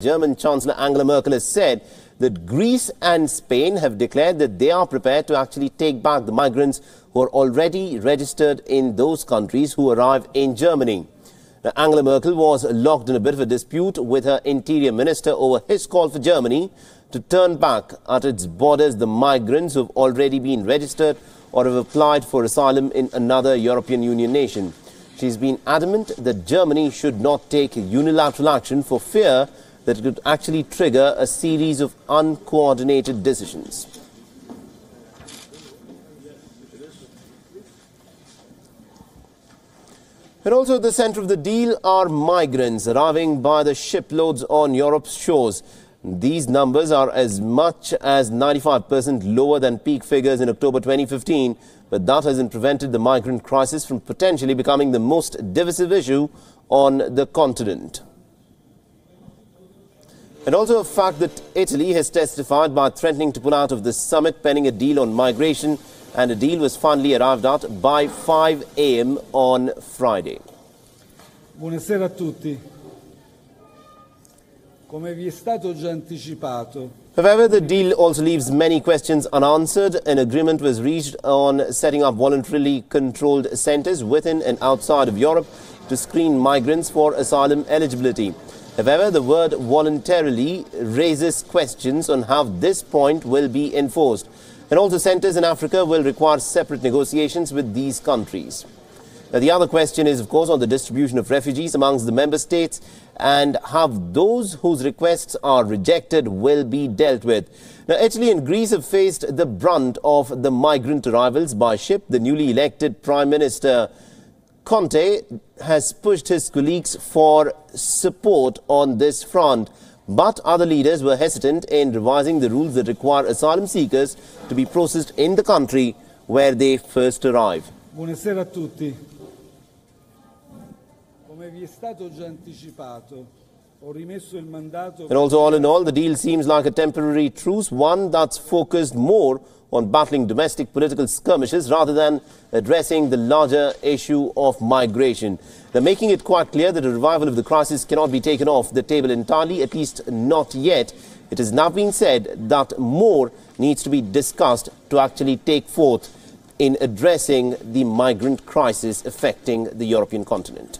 German Chancellor Angela Merkel has said that Greece and Spain have declared that they are prepared to actually take back the migrants who are already registered in those countries who arrive in Germany. Now, Angela Merkel was locked in a bit of a dispute with her interior minister over his call for Germany to turn back at its borders the migrants who have already been registered or have applied for asylum in another European Union nation. She's been adamant that Germany should not take unilateral action for fear that it could actually trigger a series of uncoordinated decisions. And also at the centre of the deal are migrants arriving by the shiploads on Europe's shores. These numbers are as much as 95% lower than peak figures in October 2015, but that hasn't prevented the migrant crisis from potentially becoming the most divisive issue on the continent. And also a fact that Italy has testified by threatening to pull out of the summit pending a deal on migration, and a deal was finally arrived at by 5 a.m. on Friday. Buonasera a tutti. Come vi è stato già anticipato. However, the deal also leaves many questions unanswered. An agreement was reached on setting up voluntarily controlled centres within and outside of Europe to screen migrants for asylum eligibility. However, the word voluntarily raises questions on how this point will be enforced. And also centres in Africa will require separate negotiations with these countries. Now, the other question is, of course, on the distribution of refugees amongst the member states and how those whose requests are rejected will be dealt with. Now, Italy and Greece have faced the brunt of the migrant arrivals by ship. The newly elected Prime Minister Conte has pushed his colleagues for support on this front, but other leaders were hesitant in revising the rules that require asylum seekers to be processed in the country where they first arrive. Buonasera a tutti. Come vi è stato già anticipato, ho rimesso il mandato. And also, all in all, the deal seems like a temporary truce, one that's focused more on battling domestic political skirmishes rather than addressing the larger issue of migration. They're making it quite clear that a revival of the crisis cannot be taken off the table entirely, at least not yet. It has now been said that more needs to be discussed to actually take forth in addressing the migrant crisis affecting the European continent.